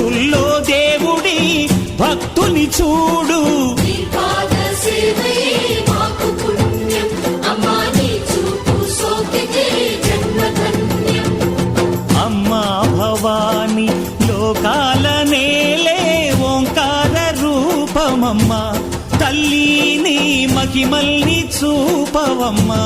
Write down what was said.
భక్తుల్లో దేవుడి భక్తుని చూడు. అమ్మా భవాని లోకాల నేలే ఓంకార రూపమమ్మా, తల్లి నీ మహిమల్ని చూపవమ్మా.